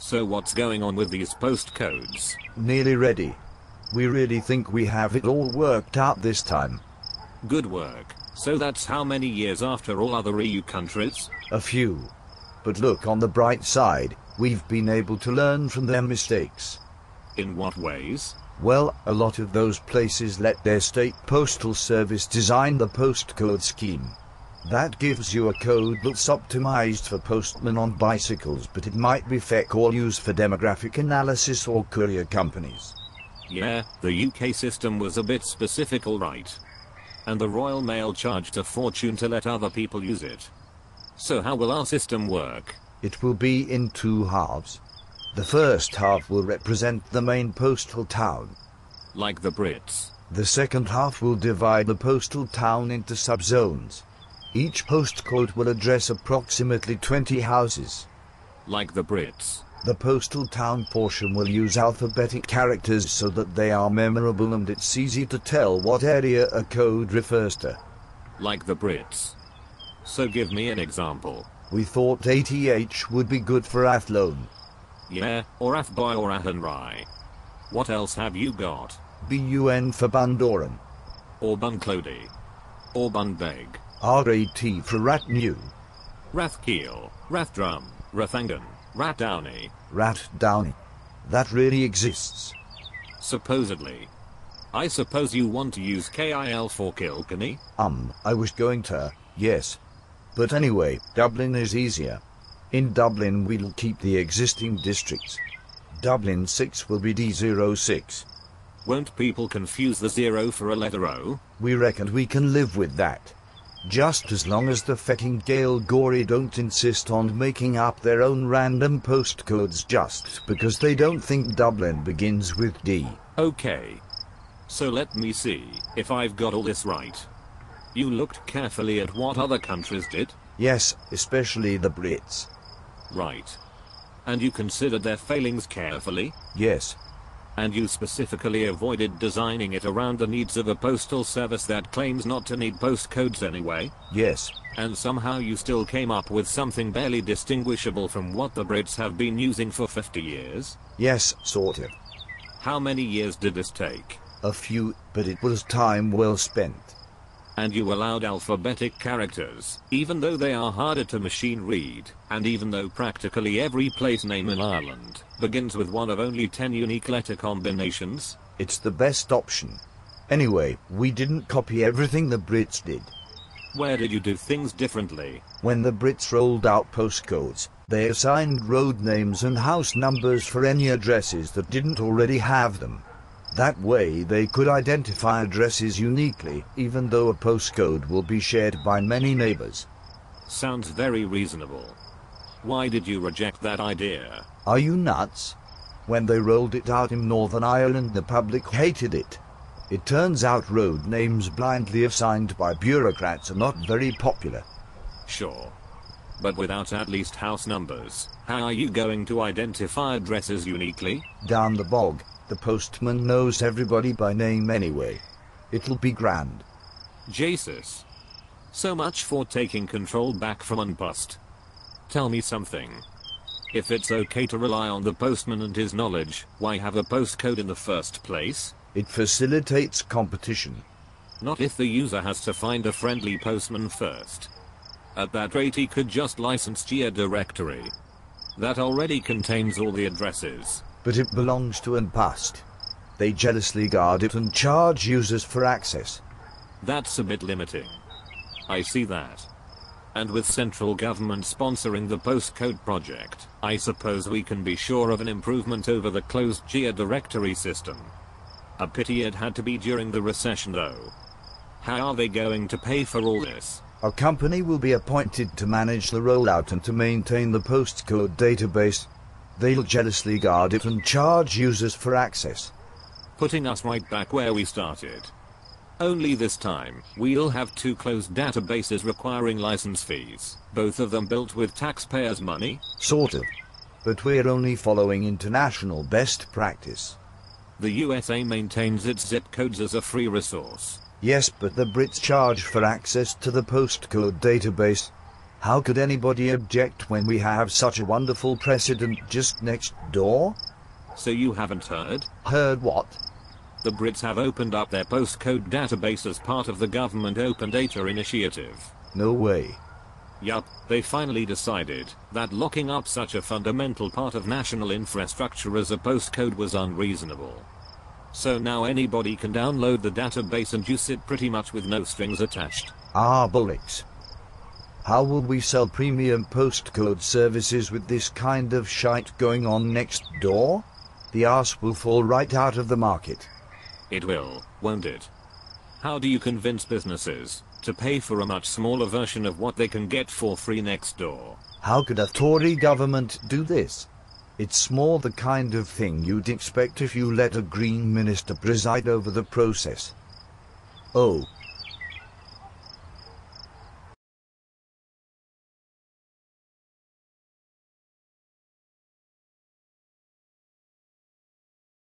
So what's going on with these postcodes? Nearly ready. We really think we have it all worked out this time. Good work. So that's how many years after all other EU countries? A few. But look on the bright side, we've been able to learn from their mistakes. In what ways? Well, a lot of those places let their state postal service design the postcode scheme. That gives you a code that's optimized for postmen on bicycles, but it might be fake or used for demographic analysis or courier companies. Yeah, the UK system was a bit specific, alright. And the Royal Mail charged a fortune to let other people use it. So how will our system work? It will be in two halves. The first half will represent the main postal town. Like the Brits. The second half will divide the postal town into subzones. Each postcode will address approximately 20 houses. Like the Brits. The postal town portion will use alphabetic characters so that they are memorable and it's easy to tell what area a code refers to. Like the Brits. So give me an example. We thought ATH would be good for Athlone. Yeah, or Athboy or Athenry. What else have you got? BUN for Bundoran. Or Bunclody. Or Bunbeg. RAT for Ratnew. Rathkeel, Rathdrum, Rathangan, Ratdowney. Ratdowney. That really exists. Supposedly. I suppose you want to use KIL for Kilkenny? I was going to, yes. But anyway, Dublin is easier. In Dublin we'll keep the existing districts. Dublin 6 will be D06. Won't people confuse the 0 for a letter O? We reckon we can live with that. Just as long as the fecking Gaelgory don't insist on making up their own random postcodes just because they don't think Dublin begins with D. Okay. So let me see if I've got all this right. You looked carefully at what other countries did? Yes, especially the Brits. Right. And you considered their failings carefully? Yes. And you specifically avoided designing it around the needs of a postal service that claims not to need postcodes anyway? Yes. And somehow you still came up with something barely distinguishable from what the Brits have been using for 50 years? Yes, sort of. How many years did this take? A few, but it was time well spent. And you allowed alphabetic characters, even though they are harder to machine read, and even though practically every place name in Ireland begins with one of only 10 unique letter combinations? It's the best option. Anyway, we didn't copy everything the Brits did. Where did you do things differently? When the Brits rolled out postcodes, they assigned road names and house numbers for any addresses that didn't already have them. That way they could identify addresses uniquely, even though a postcode will be shared by many neighbors. Sounds very reasonable. Why did you reject that idea? Are you nuts? When they rolled it out in Northern Ireland, the public hated it. It turns out road names blindly assigned by bureaucrats are not very popular. Sure. But without at least house numbers, how are you going to identify addresses uniquely? Down the bog. The postman knows everybody by name anyway. It'll be grand. Jesus. So much for taking control back from Unpost. Tell me something. If it's okay to rely on the postman and his knowledge, why have a postcode in the first place? It facilitates competition. Not if the user has to find a friendly postman first. At that rate he could just license a directory that already contains all the addresses. But it belongs to Unpost. They jealously guard it and charge users for access. That's a bit limiting. I see that. And with central government sponsoring the postcode project, I suppose we can be sure of an improvement over the closed GEA directory system. A pity it had to be during the recession though. How are they going to pay for all this? A company will be appointed to manage the rollout and to maintain the postcode database. They'll jealously guard it and charge users for access. Putting us right back where we started. Only this time, we'll have two closed databases requiring license fees, both of them built with taxpayers' money? Sort of. But we're only following international best practice. The USA maintains its zip codes as a free resource. Yes, but the Brits charge for access to the postcode database. How could anybody object when we have such a wonderful precedent just next door? So you haven't heard? Heard what? The Brits have opened up their postcode database as part of the government Open Data initiative. No way. Yup, they finally decided that locking up such a fundamental part of national infrastructure as a postcode was unreasonable. So now anybody can download the database and use it pretty much with no strings attached. Ah, bollocks. How will we sell premium postcode services with this kind of shite going on next door? The arse will fall right out of the market. It will, won't it? How do you convince businesses to pay for a much smaller version of what they can get for free next door? How could a Tory government do this? It's more the kind of thing you'd expect if you let a Green minister preside over the process. Oh,